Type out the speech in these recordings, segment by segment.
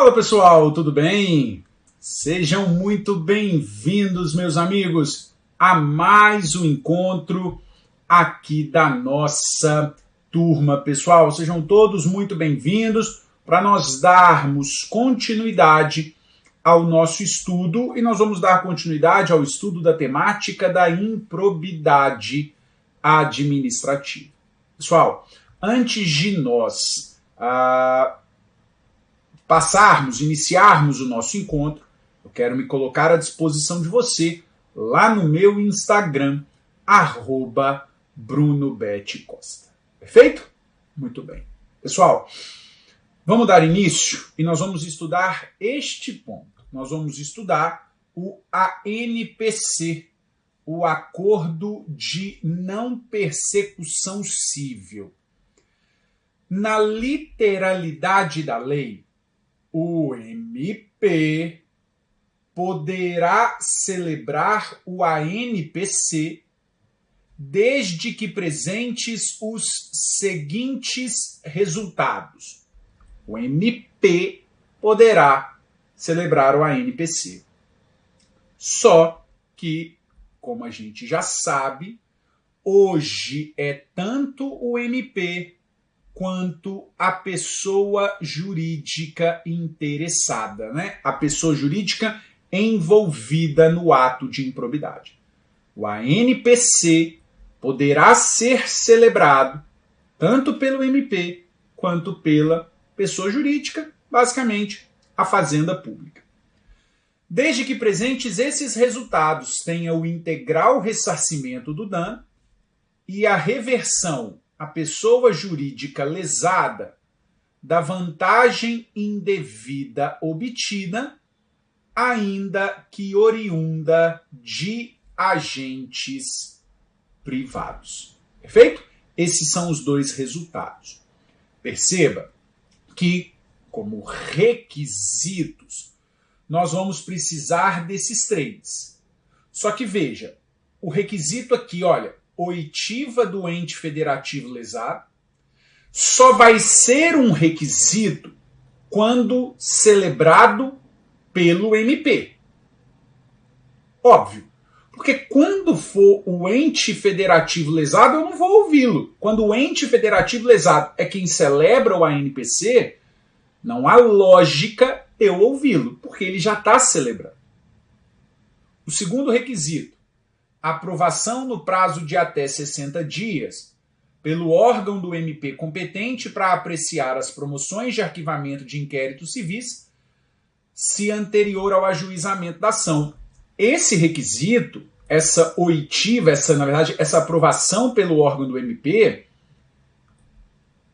Fala pessoal, tudo bem? Sejam muito bem-vindos, meus amigos, a mais um encontro aqui da nossa turma, pessoal. Sejam todos muito bem-vindos para nós darmos continuidade ao nosso estudo, e nós vamos dar continuidade ao estudo da temática da improbidade administrativa. Pessoal, antes de nós iniciarmos o nosso encontro, eu quero me colocar à disposição de você lá no meu Instagram, @BrunoBetCosta. Perfeito? Muito bem. Pessoal, vamos dar início e nós vamos estudar este ponto. Nós vamos estudar o ANPC, o Acordo de Não Persecução Civil. Na literalidade da lei, o MP poderá celebrar o ANPC desde que presentes os seguintes resultados. O MP poderá celebrar o ANPC. Só que, como a gente já sabe, hoje é tanto o MP quanto a pessoa jurídica interessada, né? A pessoa jurídica envolvida no ato de improbidade. O ANPC poderá ser celebrado tanto pelo MP quanto pela pessoa jurídica, basicamente a fazenda pública. Desde que presentes esses resultados tenha o integral ressarcimento do dano e a reversão à pessoa jurídica lesada da vantagem indevida obtida, ainda que oriunda de agentes privados. Perfeito? Esses são os dois resultados. Perceba que, como requisitos, nós vamos precisar desses três. Só que veja, o requisito aqui, olha, oitiva do ente federativo lesado, só vai ser um requisito quando celebrado pelo MP. Óbvio, porque quando for o ente federativo lesado, eu não vou ouvi-lo. Quando o ente federativo lesado é quem celebra o ANPC, não há lógica eu ouvi-lo, porque ele já está celebrando. O segundo requisito, aprovação no prazo de até 60 dias pelo órgão do MP competente para apreciar as promoções de arquivamento de inquéritos civis, se anterior ao ajuizamento da ação. Esse requisito, essa oitiva, essa aprovação pelo órgão do MP,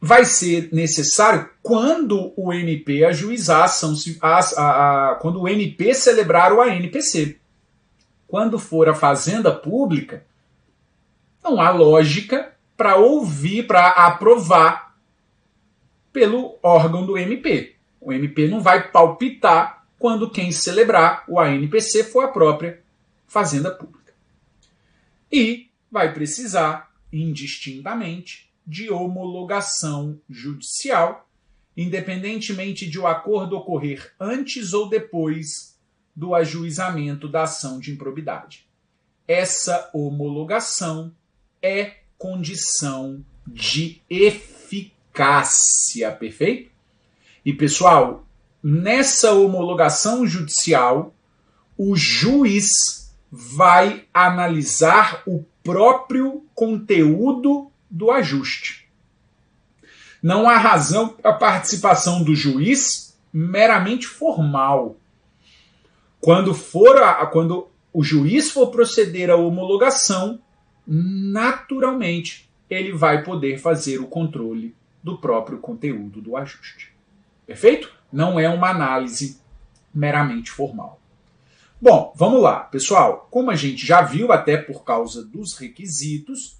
vai ser necessário quando o MP ajuizar a ação, quando o MP celebrar o ANPC. Quando for a fazenda pública, não há lógica para ouvir, para aprovar pelo órgão do MP. O MP não vai palpitar quando quem celebrar o ANPC for a própria fazenda pública. E vai precisar, indistintamente, de homologação judicial, independentemente de o acordo ocorrer antes ou depois do ajuizamento da ação de improbidade. Essa homologação é condição de eficácia, perfeito? E, pessoal, nessa homologação judicial, o juiz vai analisar o próprio conteúdo do ajuste. Não há razão para a participação do juiz meramente formal. Quando o juiz for proceder à homologação, naturalmente ele vai poder fazer o controle do próprio conteúdo do ajuste. Perfeito? Não é uma análise meramente formal. Bom, vamos lá, pessoal. Como a gente já viu, até por causa dos requisitos,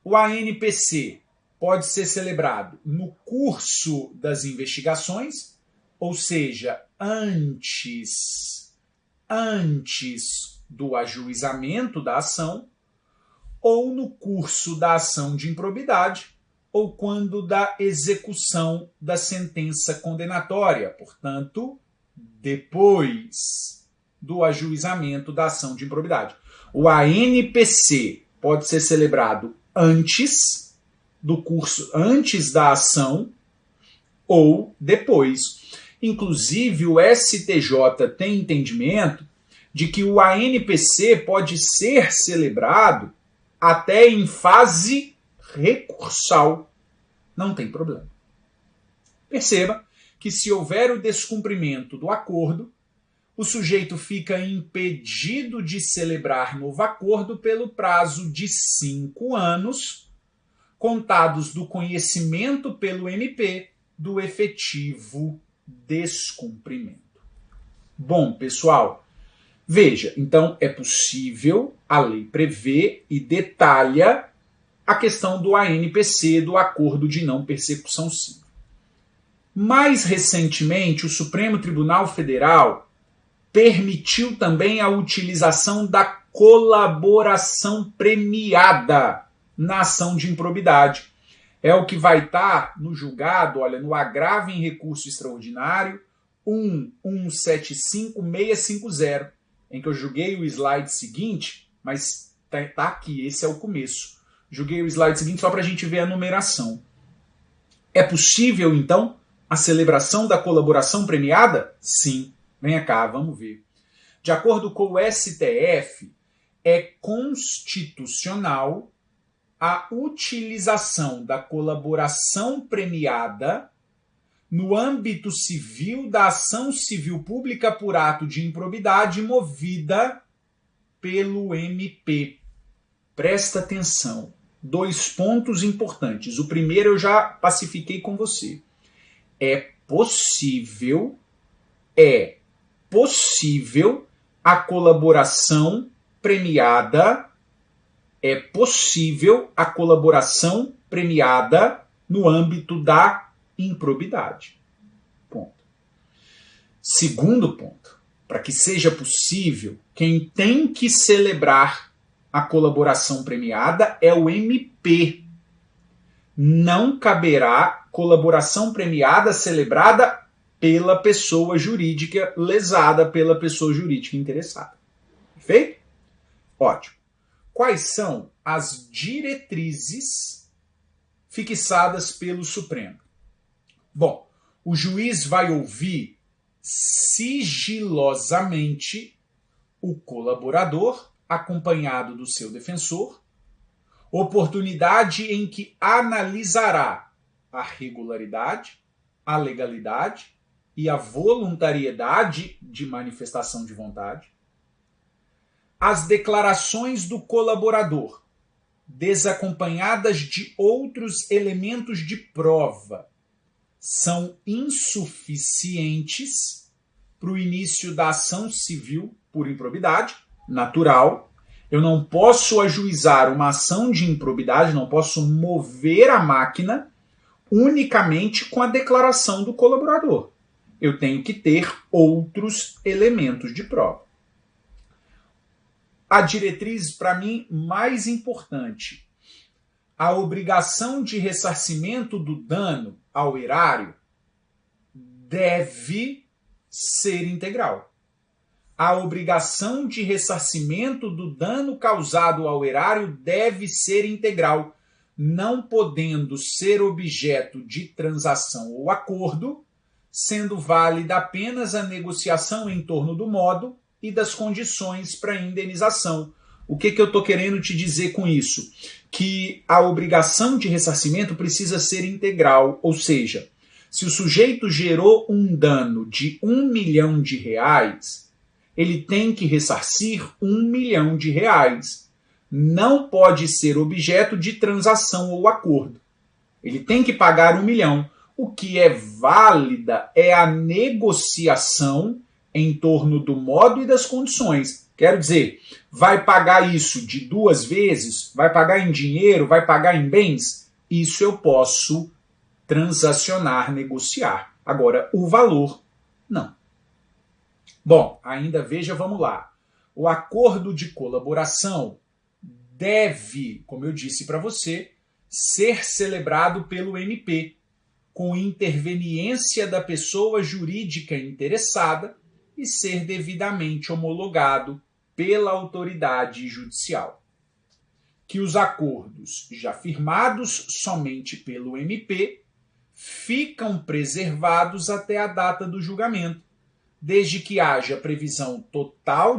o ANPC pode ser celebrado no curso das investigações, ou seja, antes do ajuizamento da ação, ou no curso da ação de improbidade, ou quando da execução da sentença condenatória, portanto, depois do ajuizamento da ação de improbidade. O ANPC pode ser celebrado antes do curso, antes da ação ou depois. Inclusive, o STJ tem entendimento de que o ANPC pode ser celebrado até em fase recursal. Não tem problema. Perceba que se houver o descumprimento do acordo, o sujeito fica impedido de celebrar novo acordo pelo prazo de 5 anos, contados do conhecimento pelo MP do efetivo descumprimento. Bom, pessoal, veja, então é possível, a lei prevê e detalha a questão do ANPC, do Acordo de Não Persecução Civil. Mais recentemente, o Supremo Tribunal Federal permitiu também a utilização da colaboração premiada na ação de improbidade. É o que vai estar no julgado, olha, no agravo em recurso extraordinário 1175650, em que eu julguei o slide seguinte, mas tá aqui, esse é o começo. Julguei o slide seguinte só para a gente ver a numeração. É possível, então, a celebração da colaboração premiada? Sim. Venha cá, vamos ver. De acordo com o STF, é constitucional a utilização da colaboração premiada no âmbito civil da ação civil pública por ato de improbidade movida pelo MP. Presta atenção. 2 pontos importantes. O primeiro eu já pacifiquei com você. É possível a colaboração premiada, no âmbito da improbidade. Ponto. Segundo ponto, para que seja possível, quem tem que celebrar a colaboração premiada é o MP. Não caberá colaboração premiada celebrada pela pessoa jurídica lesada, pela pessoa jurídica interessada. Perfeito? Ótimo. Quais são as diretrizes fixadas pelo Supremo? Bom, o juiz vai ouvir sigilosamente o colaborador, acompanhado do seu defensor, oportunidade em que analisará a regularidade, a legalidade e a voluntariedade de manifestação de vontade, as declarações do colaborador, desacompanhadas de outros elementos de prova, são insuficientes para o início da ação civil por improbidade, natural. Eu não posso ajuizar uma ação de improbidade, não posso mover a máquina unicamente com a declaração do colaborador. Eu tenho que ter outros elementos de prova. A diretriz, para mim, mais importante, a obrigação de ressarcimento do dano ao erário deve ser integral. A obrigação de ressarcimento do dano causado ao erário deve ser integral, não podendo ser objeto de transação ou acordo, sendo válida apenas a negociação em torno do modo e das condições para indenização. O que eu estou querendo te dizer com isso? Que a obrigação de ressarcimento precisa ser integral, ou seja, se o sujeito gerou um dano de R$1 milhão, ele tem que ressarcir R$1 milhão. Não pode ser objeto de transação ou acordo. Ele tem que pagar R$1 milhão. O que é válida é a negociação em torno do modo e das condições. Quero dizer, vai pagar isso de 2 vezes? Vai pagar em dinheiro? Vai pagar em bens? Isso eu posso transacionar, negociar. Agora, o valor, não. Bom, ainda veja, vamos lá. O acordo de colaboração deve, como eu disse para você, ser celebrado pelo MP. com interveniência da pessoa jurídica interessada e ser devidamente homologado pela autoridade judicial. Que os acordos já firmados somente pelo MP ficam preservados até a data do julgamento, desde que haja previsão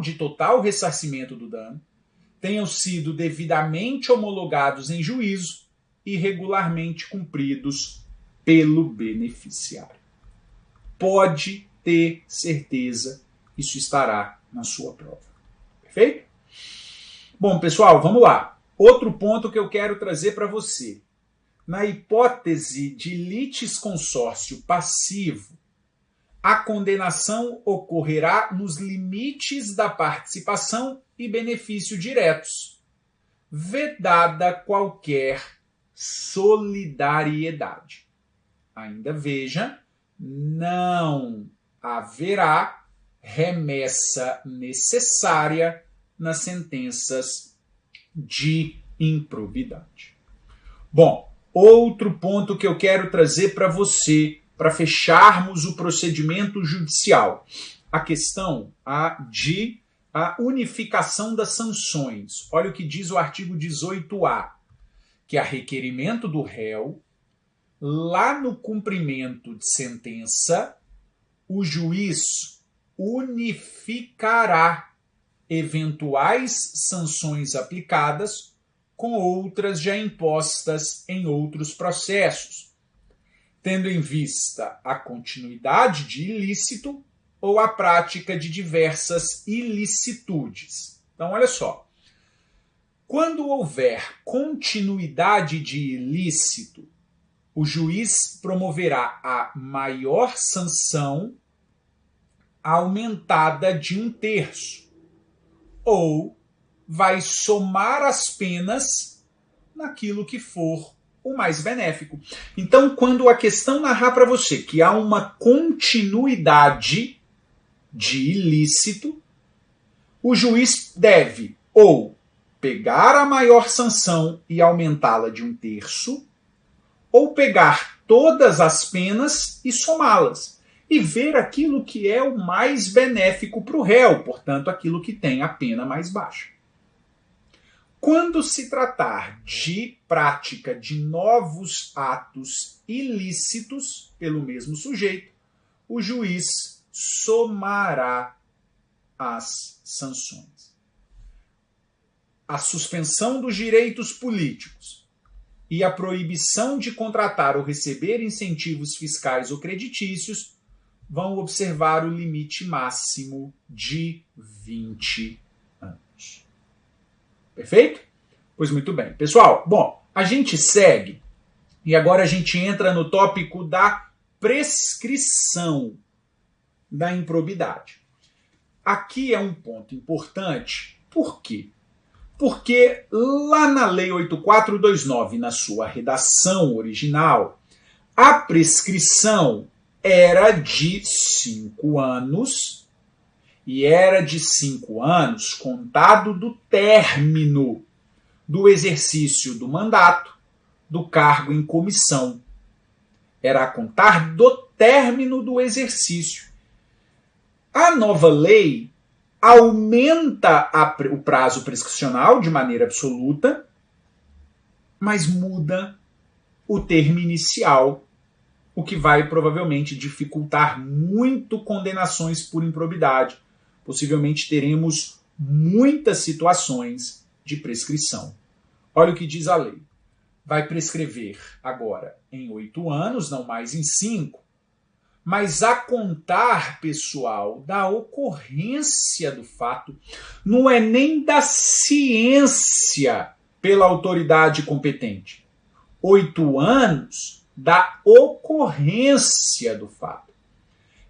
de total ressarcimento do dano, tenham sido devidamente homologados em juízo e regularmente cumpridos pelo beneficiário. Pode ter certeza, isso estará na sua prova. Perfeito? Bom, pessoal, vamos lá. Outro ponto que eu quero trazer para você. Na hipótese de litisconsórcio passivo, a condenação ocorrerá nos limites da participação e benefício diretos, vedada qualquer solidariedade. Ainda veja, não haverá remessa necessária nas sentenças de improbidade. Bom, outro ponto que eu quero trazer para você, para fecharmos o procedimento judicial, a questão de a unificação das sanções. Olha o que diz o artigo 18A, que a requerimento do réu, lá no cumprimento de sentença, o juiz unificará eventuais sanções aplicadas com outras já impostas em outros processos, tendo em vista a continuidade de ilícito ou a prática de diversas ilicitudes. Então, olha só. Quando houver continuidade de ilícito, o juiz promoverá a maior sanção aumentada de 1/3, ou vai somar as penas naquilo que for o mais benéfico. Então, quando a questão narrar para você que há uma continuidade de ilícito, o juiz deve ou pegar a maior sanção e aumentá-la de 1/3, ou pegar todas as penas e somá-las, e ver aquilo que é o mais benéfico para o réu, portanto, aquilo que tem a pena mais baixa. Quando se tratar de prática de novos atos ilícitos pelo mesmo sujeito, o juiz somará as sanções. A suspensão dos direitos políticos e a proibição de contratar ou receber incentivos fiscais ou creditícios vão observar o limite máximo de 20 anos. Perfeito? Pois muito bem. Pessoal, bom, a gente segue e agora a gente entra no tópico da prescrição da improbidade. Aqui é um ponto importante. Por quê? Porque lá na Lei 8.429, na sua redação original, a prescrição era de 5 anos e era de 5 anos contado do término do exercício do mandato, do cargo em comissão. Era a contar do término do exercício. A nova lei aumenta o prazo prescricional de maneira absoluta, mas muda o termo inicial, o que vai provavelmente dificultar muito condenações por improbidade. Possivelmente teremos muitas situações de prescrição. Olha o que diz a lei. Vai prescrever agora em 8 anos, não mais em 5, mas a contar, pessoal, da ocorrência do fato, não é nem da ciência pela autoridade competente. 8 anos da ocorrência do fato.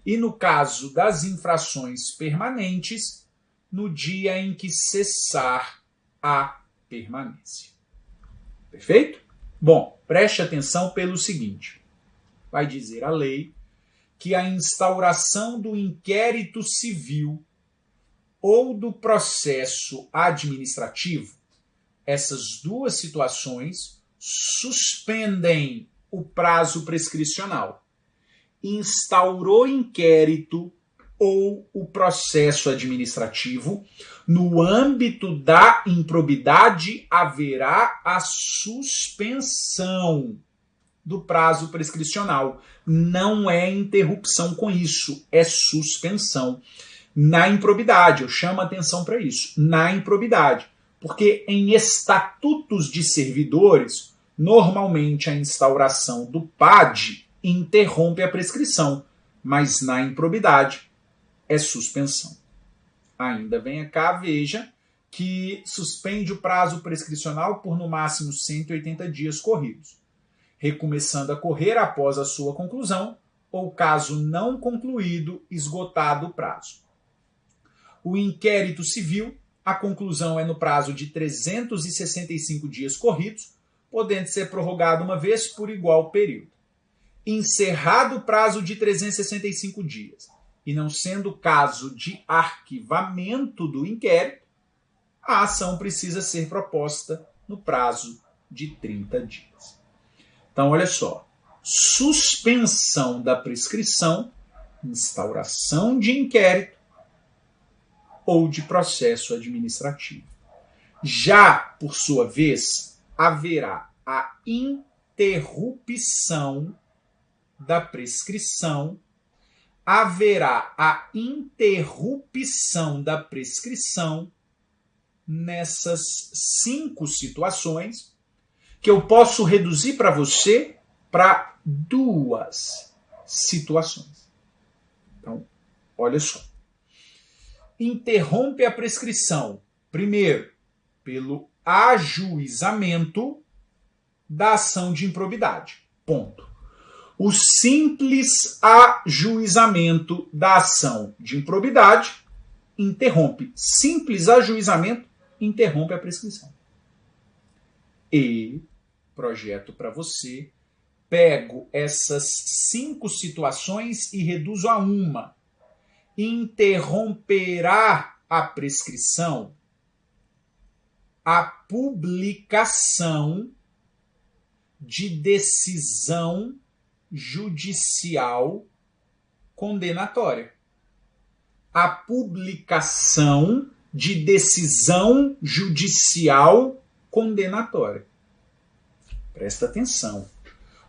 E no caso das infrações permanentes, no dia em que cessar a permanência. Perfeito? Bom, preste atenção pelo seguinte. Vai dizer a lei que a instauração do inquérito civil ou do processo administrativo, essas duas situações suspendem o prazo prescricional. Instaurou inquérito ou o processo administrativo, no âmbito da improbidade haverá a suspensão do prazo prescricional. Não é interrupção com isso, é suspensão. Na improbidade, eu chamo a atenção para isso, na improbidade. Porque em estatutos de servidores, normalmente a instauração do PAD interrompe a prescrição, mas na improbidade é suspensão. Ainda venha cá, veja que suspende o prazo prescricional por no máximo 180 dias corridos, recomeçando a correr após a sua conclusão ou, caso não concluído, esgotado o prazo. O inquérito civil, a conclusão é no prazo de 365 dias corridos, podendo ser prorrogado uma vez por igual período. Encerrado o prazo de 365 dias e não sendo caso de arquivamento do inquérito, a ação precisa ser proposta no prazo de 30 dias. Então, olha só, suspensão da prescrição, instauração de inquérito ou de processo administrativo. Já, por sua vez, haverá a interrupção da prescrição, nessas 5 situações que eu posso reduzir para você para 2 situações. Então, olha só. Interrompe a prescrição, primeiro, pelo ajuizamento da ação de improbidade. Ponto. O simples ajuizamento da ação de improbidade interrompe. Simples ajuizamento interrompe a prescrição. E projeto para você, pego essas 5 situações e reduzo a uma. Interromperá a prescrição a publicação de decisão judicial condenatória. A publicação de decisão judicial condenatória. Presta atenção.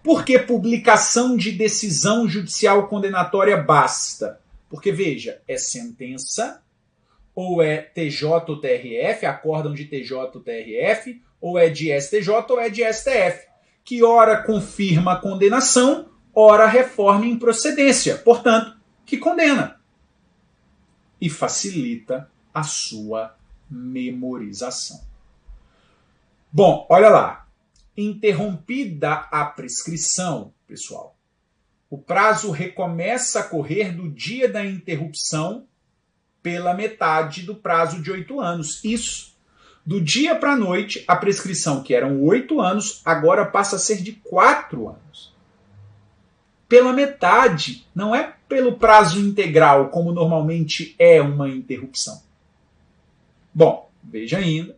Por que publicação de decisão judicial condenatória basta? Porque, veja, é sentença, ou é TJ ou TRF, acórdão de TJ ou TRF, ou é de STJ ou é de STF, que ora confirma a condenação, ora reforma em procedência, portanto, que condena. E facilita a sua memorização. Bom, olha lá. Interrompida a prescrição, pessoal, o prazo recomeça a correr do dia da interrupção pela metade do prazo de 8 anos. Isso. Do dia para a noite, a prescrição, que eram 8 anos, agora passa a ser de 4 anos. Pela metade, não é pelo prazo integral, como normalmente é uma interrupção. Bom, veja ainda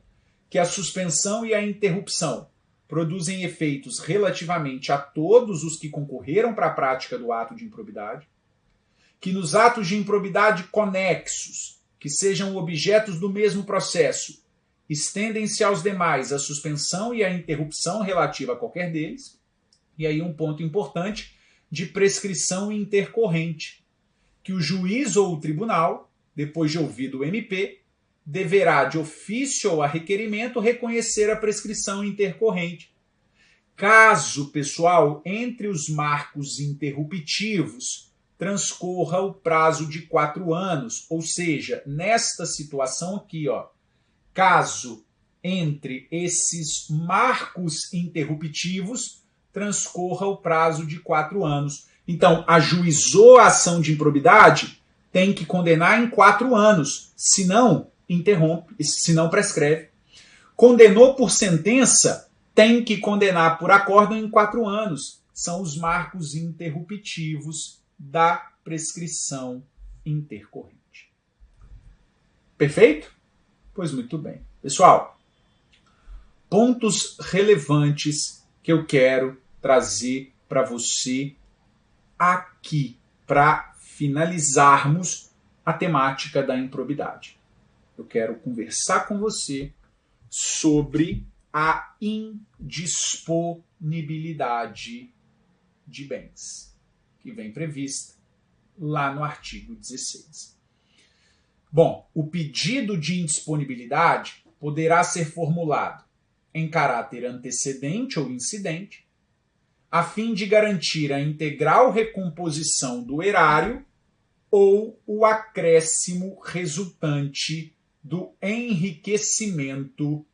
que a suspensão e a interrupção produzem efeitos relativamente a todos os que concorreram para a prática do ato de improbidade, que nos atos de improbidade conexos, que sejam objetos do mesmo processo, estendem-se aos demais a suspensão e a interrupção relativa a qualquer deles, e aí um ponto importante de prescrição intercorrente, que o juiz ou o tribunal, depois de ouvido o MP, deverá, de ofício ou a requerimento, reconhecer a prescrição intercorrente. Caso, pessoal, entre os marcos interruptivos transcorra o prazo de 4 anos, ou seja, nesta situação aqui, ó, caso entre esses marcos interruptivos transcorra o prazo de 4 anos. Então, ajuizou a ação de improbidade, tem que condenar em 4 anos, senão interrompe, senão prescreve. Condenou por sentença, tem que condenar por acórdão em 4 anos. São os marcos interruptivos da prescrição intercorrente. Perfeito? Pois muito bem. Pessoal, pontos relevantes que eu quero trazer para você aqui, para finalizarmos a temática da improbidade. Eu quero conversar com você sobre a indisponibilidade de bens, que vem prevista lá no artigo 16. Bom, o pedido de indisponibilidade poderá ser formulado em caráter antecedente ou incidente, a fim de garantir a integral recomposição do erário ou o acréscimo resultante do enriquecimento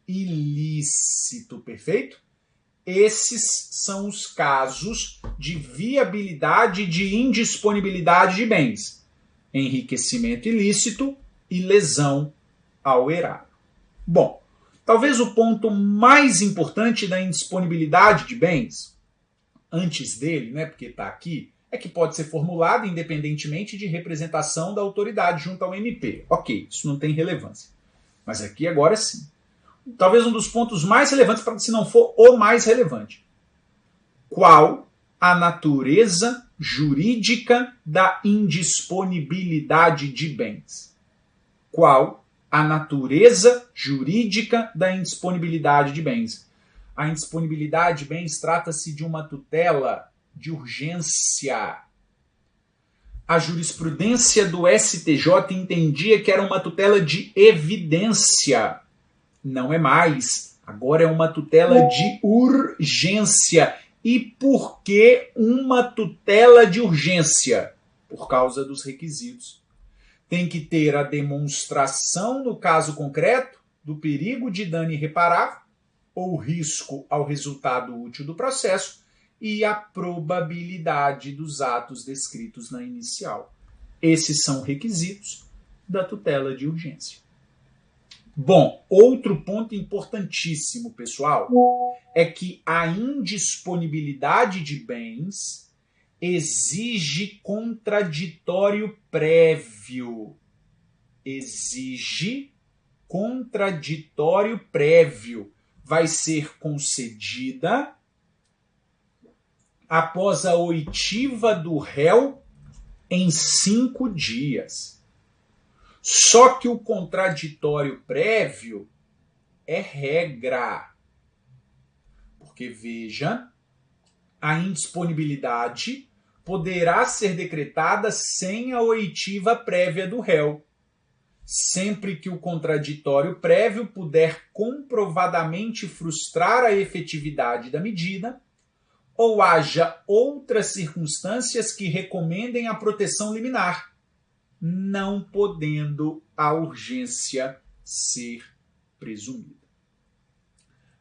ilícito, perfeito? Esses são os casos de viabilidade e de indisponibilidade de bens: enriquecimento ilícito e lesão ao erário. Bom, talvez o ponto mais importante da indisponibilidade de bens, antes dele, né, porque está aqui, é que pode ser formulado independentemente de representação da autoridade junto ao MP. Ok, isso não tem relevância. Mas aqui agora sim. Talvez um dos pontos mais relevantes, se não for o mais relevante. Qual a natureza jurídica da indisponibilidade de bens? Qual a natureza jurídica da indisponibilidade de bens? A indisponibilidade de bens trata-se de uma tutela de urgência. A jurisprudência do STJ entendia que era uma tutela de evidência. Não é mais. Agora é uma tutela de urgência. E por que uma tutela de urgência? Por causa dos requisitos. Tem que ter a demonstração, no caso concreto, do perigo de dano irreparável ou risco ao resultado útil do processo e a probabilidade dos atos descritos na inicial. Esses são requisitos da tutela de urgência. Bom, outro ponto importantíssimo, pessoal, é que a indisponibilidade de bens exige contraditório prévio. Exige contraditório prévio. Vai ser concedida após a oitiva do réu em 5 dias. Só que o contraditório prévio é regra. Porque, veja, a indisponibilidade poderá ser decretada sem a oitiva prévia do réu, sempre que o contraditório prévio puder comprovadamente frustrar a efetividade da medida ou haja outras circunstâncias que recomendem a proteção liminar, não podendo a urgência ser presumida.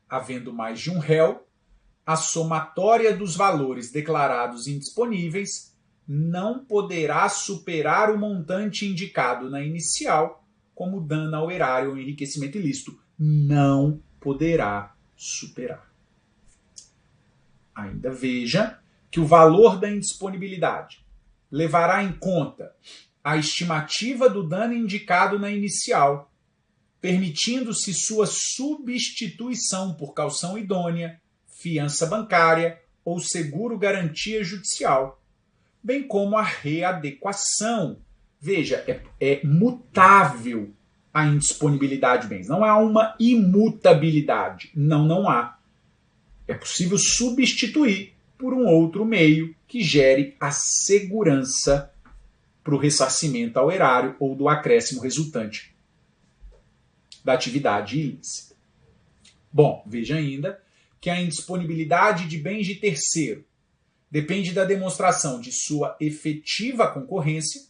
Havendo mais de um réu, a somatória dos valores declarados indisponíveis não poderá superar o montante indicado na inicial como dano ao erário ou enriquecimento ilícito. Não poderá superar. Ainda veja que o valor da indisponibilidade levará em conta a estimativa do dano indicado na inicial, permitindo-se sua substituição por caução idônea, fiança bancária ou seguro-garantia judicial, bem como a readequação. Veja, é mutável a indisponibilidade de bens. Não há uma imutabilidade. Não há. É possível substituir por um outro meio que gere a segurança para o ressarcimento ao erário ou do acréscimo resultante da atividade ilícita. Bom, veja ainda que a indisponibilidade de bens de terceiro depende da demonstração de sua efetiva concorrência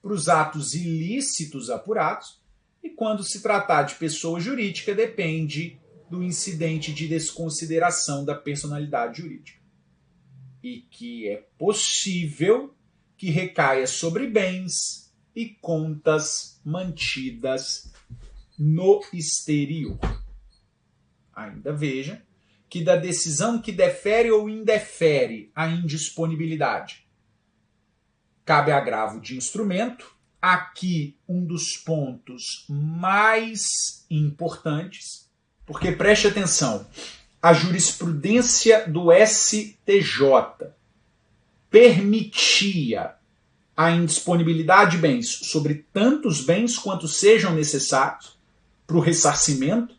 para os atos ilícitos apurados e, quando se tratar de pessoa jurídica, depende do incidente de desconsideração da personalidade jurídica. E que é possível que recaia sobre bens e contas mantidas no exterior. Ainda veja que da decisão que defere ou indefere a indisponibilidade cabe agravo de instrumento. Aqui um dos pontos mais importantes, porque preste atenção, a jurisprudência do STJ permitia a indisponibilidade de bens sobre tantos bens quanto sejam necessários para o ressarcimento,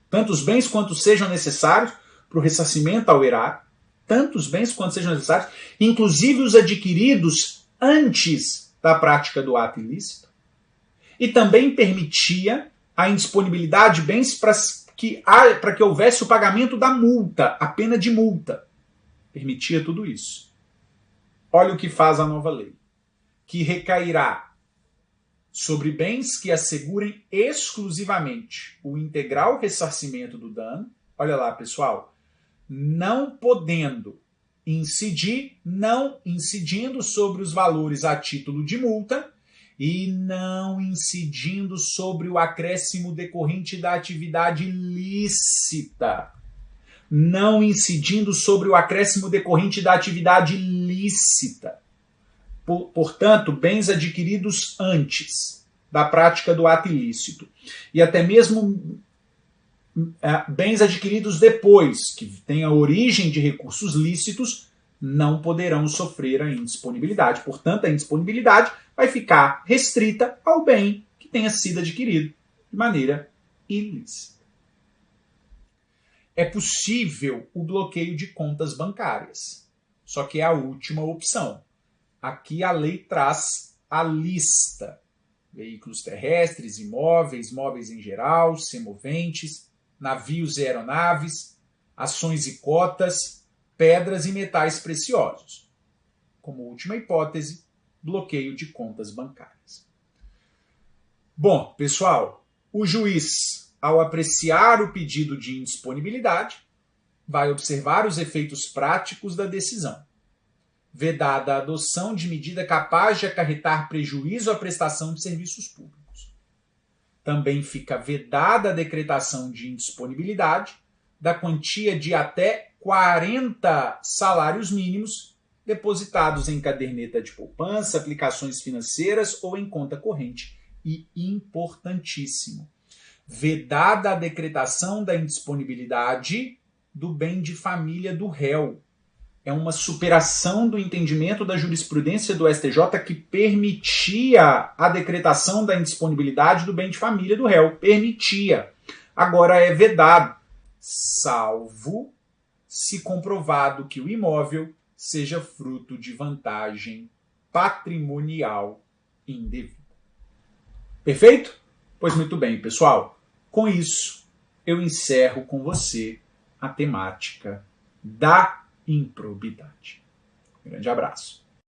tantos bens quanto sejam necessários para o ressarcimento ao erário, tantos bens quanto sejam necessários, inclusive os adquiridos antes da prática do ato ilícito, e também permitia a indisponibilidade de bens para que houvesse o pagamento da multa, a pena de multa. Permitia tudo isso. Olha o que faz a nova lei, que recairá sobre bens que assegurem exclusivamente o integral ressarcimento do dano. Olha lá, pessoal, não incidindo sobre os valores a título de multa e não incidindo sobre o acréscimo decorrente da atividade lícita. Não incidindo sobre o acréscimo decorrente da atividade lícita. Portanto, bens adquiridos antes da prática do ato ilícito e até mesmo bens adquiridos depois, que tenham origem de recursos lícitos, não poderão sofrer a indisponibilidade. Portanto, a indisponibilidade vai ficar restrita ao bem que tenha sido adquirido de maneira ilícita. É possível o bloqueio de contas bancárias, só que é a última opção. Aqui a lei traz a lista: veículos terrestres, imóveis, móveis em geral, semoventes, navios e aeronaves, ações e cotas, pedras e metais preciosos. Como última hipótese, bloqueio de contas bancárias. Bom, pessoal, o juiz, ao apreciar o pedido de indisponibilidade, vai observar os efeitos práticos da decisão. Vedada a adoção de medida capaz de acarretar prejuízo à prestação de serviços públicos. Também fica vedada a decretação de indisponibilidade da quantia de até 40 salários mínimos depositados em caderneta de poupança, aplicações financeiras ou em conta corrente. E importantíssimo, vedada a decretação da indisponibilidade do bem de família do réu. É uma superação do entendimento da jurisprudência do STJ que permitia a decretação da indisponibilidade do bem de família do réu. Permitia. Agora é vedado, salvo se comprovado que o imóvel seja fruto de vantagem patrimonial indevida. Perfeito? Pois muito bem, pessoal. Com isso, eu encerro com você a temática da improbidade. Um grande abraço.